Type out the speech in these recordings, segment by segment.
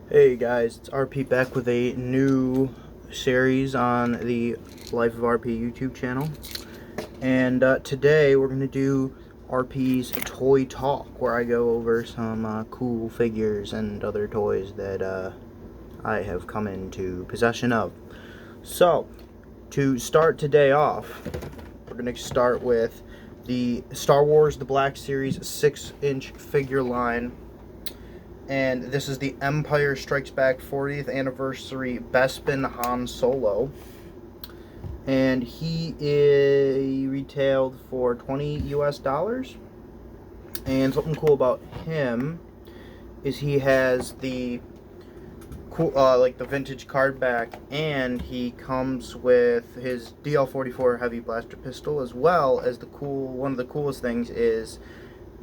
Hey guys, it's RP back with a new series on the Life of RP YouTube channel. And today we're going to do RP's Toy Talk, where I go over some cool figures and other toys that I have come into possession of. So, to start today off, we're going to start with the Star Wars The Black Series 6-inch figure line. And this is the Empire Strikes Back 40th Anniversary Bespin Han Solo. And he retailed for $20 US. And something cool about him is he has the cool, like the vintage card back, and he comes with his DL-44 heavy blaster pistol, as well as one of the coolest things is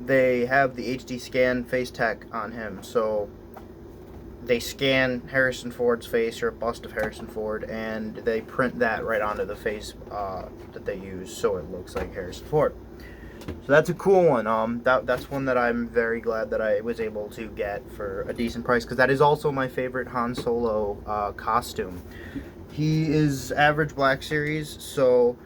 they have the HD scan face tech on him, so they scan Harrison Ford's face or a bust of Harrison Ford, and they print that right onto the face that they use, so it looks like Harrison Ford. So that's a cool one. That's one that I'm very glad that I was able to get for a decent price, because that is also my favorite Han Solo costume. He is average Black Series, so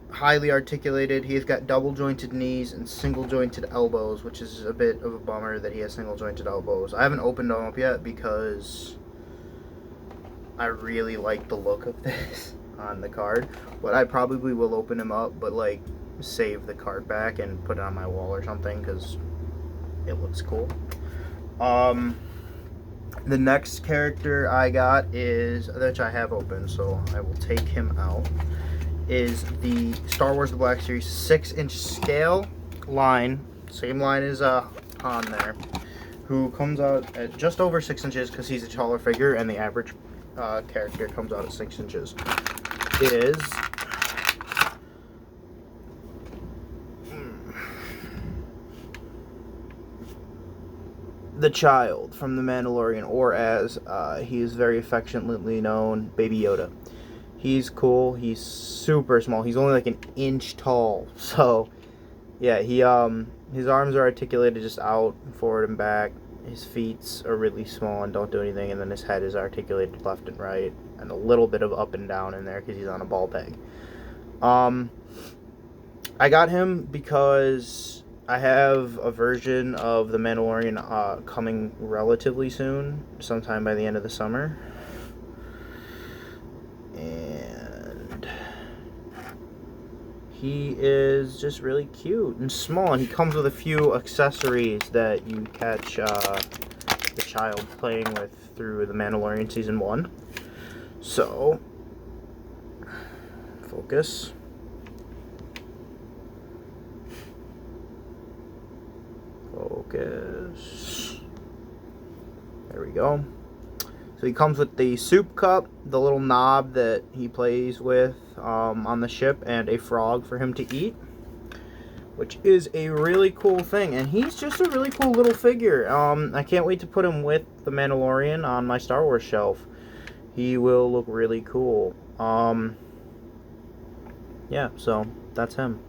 highly articulated. He's got double jointed knees and single jointed elbows, which is a bit of a bummer that he has single jointed elbows. I haven't opened them up yet because I really like the look of this on the card, but I probably will open him up, but like save the card back and put it on my wall or something because it looks cool. The next character I got is, which I have open, so I will take him out, is the Star Wars The Black Series 6-inch scale line, same line as Han there, who comes out at just over 6 inches because he's a taller figure, and the average character comes out at 6 inches. Is the child from The Mandalorian, or as he is very affectionately known, Baby Yoda. He's cool. He's super small. He's only like an inch tall. So, yeah, his arms are articulated just out, forward and back. His feet are really small and don't do anything, and then his head is articulated left and right, and a little bit of up and down in there because he's on a ball peg. I got him because I have a version of The Mandalorian coming relatively soon, sometime by the end of the summer. And he is just really cute and small, and he comes with a few accessories that you catch the child playing with through The Mandalorian Season 1. So, focus. Focus. There we go. So he comes with the soup cup, the little knob that he plays with on the ship, and a frog for him to eat, which is a really cool thing. And he's just a really cool little figure. I can't wait to put him with the Mandalorian on my Star Wars shelf. He will look really cool. Yeah, so that's him.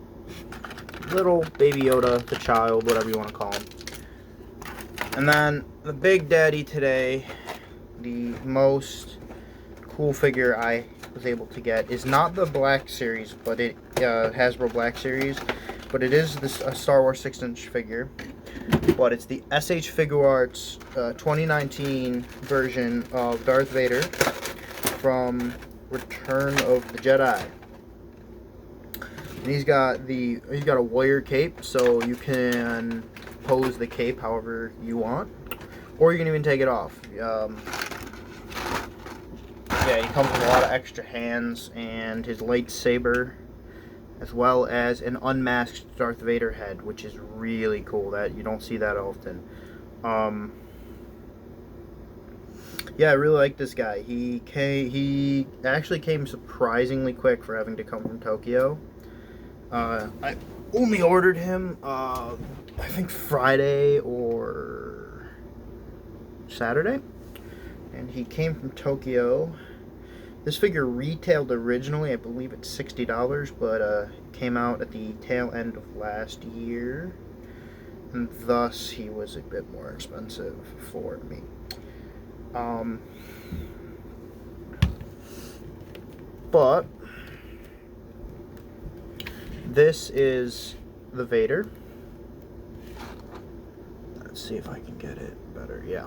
Little Baby Yoda, the child, whatever you want to call him. And then the big daddy today, the most cool figure I was able to get, is not the Black Series, but it Hasbro Black Series, but it is a Star Wars 6-inch figure. But it's the SH Figuarts 2019 version of Darth Vader from Return of the Jedi. And he's got a warrior cape, so you can pose the cape however you want, or you can even take it off. Yeah, he comes with a lot of extra hands and his lightsaber, as well as an unmasked Darth Vader head, which is really cool. That you don't see that often. Yeah, I really like this guy. He actually came surprisingly quick for having to come from Tokyo. I only ordered him, I think Friday or Saturday, and he came from Tokyo. This figure retailed originally, I believe, at $60, but came out at the tail end of last year, and thus he was a bit more expensive for me. But this is the Vader. Let's see if I can get it better. Yeah.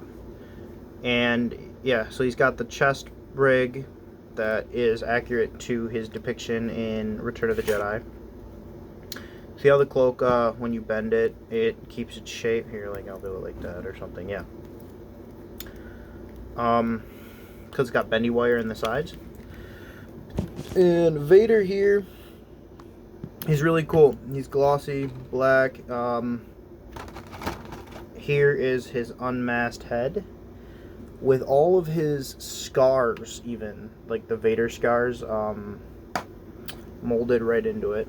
And yeah, so he's got the chest rig that is accurate to his depiction in Return of the Jedi. See how the cloak, when you bend it, it keeps its shape? Here, like, I'll do it like that or something, yeah. Because it's got bendy wire in the sides. And Vader here, he's really cool. He's glossy, black. Here is his unmasked head with all of his scars, even like the Vader scars, molded right into it.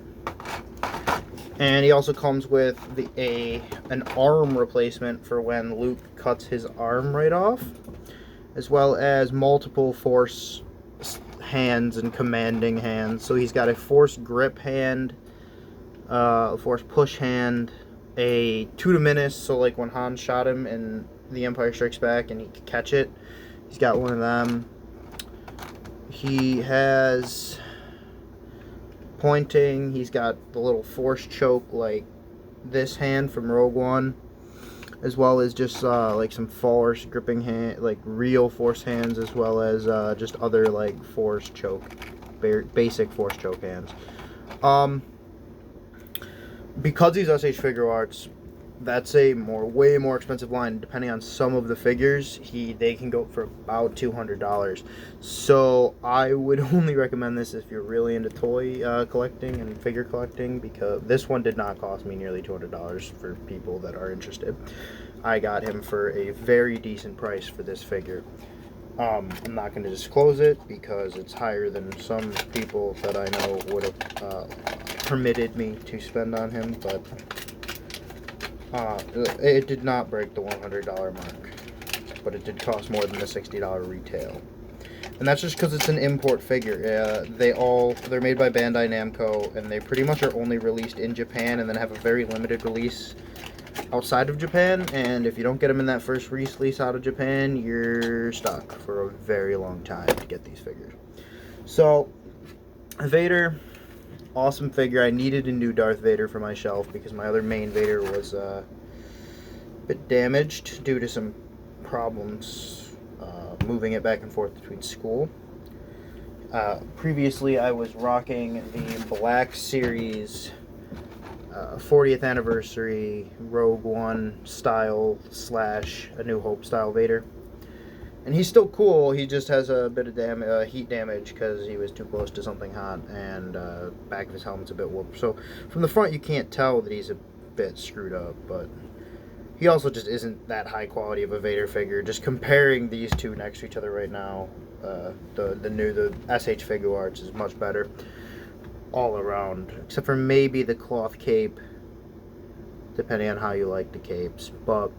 And he also comes with an arm replacement for when Luke cuts his arm right off, as well as multiple Force hands and commanding hands. So he's got a Force grip hand, a Force push hand, a Tudominus, so like when Han shot him in The Empire Strikes Back and he could catch it, he's got one of them. He has pointing, he's got the little Force choke like this hand from Rogue One, as well as just like some Force gripping hand, like real Force hands, as well as just other like Force choke, basic Force choke hands. Because these SH Figure Arts, that's a way more expensive line. Depending on some of the figures, they can go for about $200. So I would only recommend this if you're really into toy collecting and figure collecting, because this one did not cost me nearly $200 for people that are interested. I got him for a very decent price for this figure. I'm not going to disclose it because it's higher than some people that I know would have permitted me to spend on him, but it did not break the $100 mark, but it did cost more than the $60 retail. And that's just because it's an import figure. They're made by Bandai Namco, and they pretty much are only released in Japan and then have a very limited release outside of Japan. And if you don't get them in that first release out of Japan, you're stuck for a very long time to get these figures. So, Vader, awesome figure. I needed a new Darth Vader for my shelf because my other main Vader was a bit damaged due to some problems moving it back and forth between school. Previously, I was rocking the Black Series 40th anniversary Rogue One style / A New Hope style Vader. And he's still cool, he just has a bit of heat damage because he was too close to something hot, and back of his helmet's a bit whooped. So from the front you can't tell that he's a bit screwed up, but he also just isn't that high quality of a Vader figure. Just comparing these two next to each other right now, the SH Figure Arts is much better all around, except for maybe the cloth cape, depending on how you like the capes. But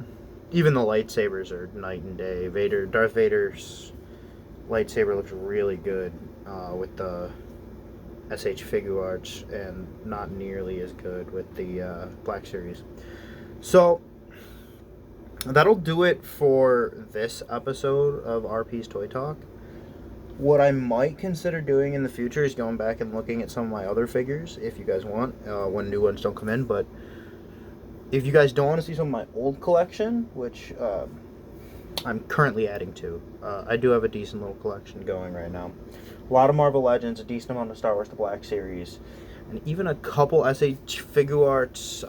even the lightsabers are night and day. Darth Vader's lightsaber looks really good with the SH Figure Arts, and not nearly as good with the Black Series. So that'll do it for this episode of RP's Toy Talk. What I might consider doing in the future is going back and looking at some of my other figures, if you guys want, when new ones don't come in. But if you guys don't want to see some of my old collection, which I'm currently adding to, I do have a decent little collection going right now. A lot of Marvel Legends, a decent amount of Star Wars The Black Series, and even a couple SH Figure Arts,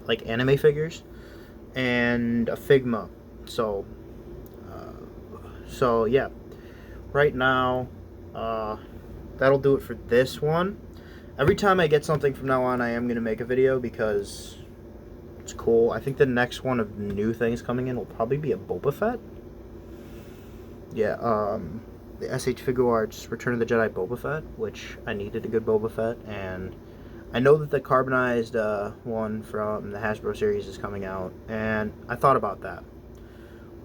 like anime figures, and a Figma. So yeah. Right now, that'll do it for this one. Every time I get something from now on, I am going to make a video because it's cool. I think the next one of new things coming in will probably be a Boba Fett. Yeah, the SH Figure Arts Return of the Jedi Boba Fett, which I needed a good Boba Fett, and I know that the carbonized one from the Hasbro series is coming out, and I thought about that.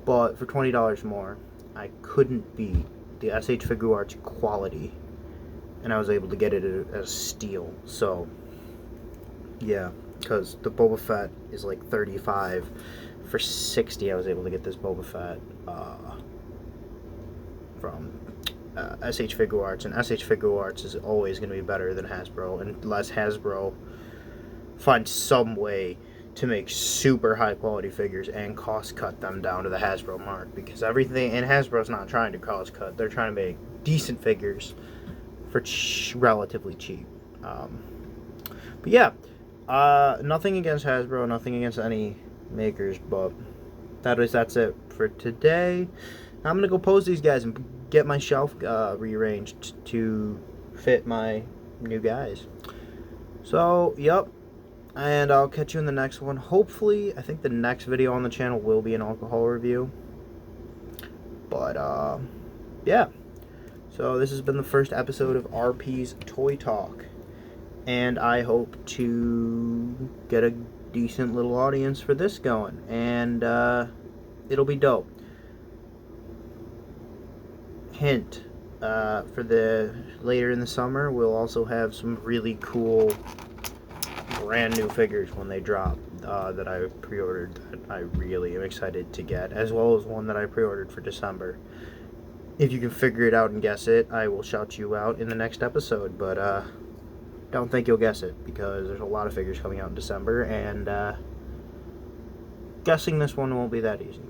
But for $20 more, I couldn't beat the SH Figure Arts quality, and I was able to get it as steel. So yeah, because the Boba Fett is like $35 for $60, I was able to get this Boba Fett from SH Figure Arts, and SH Figure Arts is always going to be better than Hasbro, unless Hasbro finds some way to make super high quality figures and cost cut them down to the Hasbro mark, because everything, and Hasbro's not trying to cost cut, they're trying to make decent figures for relatively cheap. But yeah, nothing against Hasbro, nothing against any makers, but that's it for today. I'm gonna go pose these guys and get my shelf rearranged to fit my new guys. So, yep. And I'll catch you in the next one. Hopefully, I think the next video on the channel will be an alcohol review. But, yeah. So, this has been the first episode of RP's Toy Talk. And I hope to get a decent little audience for this going. And, it'll be dope. Hint, for the later in the summer, we'll also have some really cool brand new figures when they drop that I pre-ordered that I really am excited to get, as well as one that I pre-ordered for December. If you can figure it out and guess it, I will shout you out in the next episode, but don't think you'll guess it, because there's a lot of figures coming out in December, and guessing this one won't be that easy.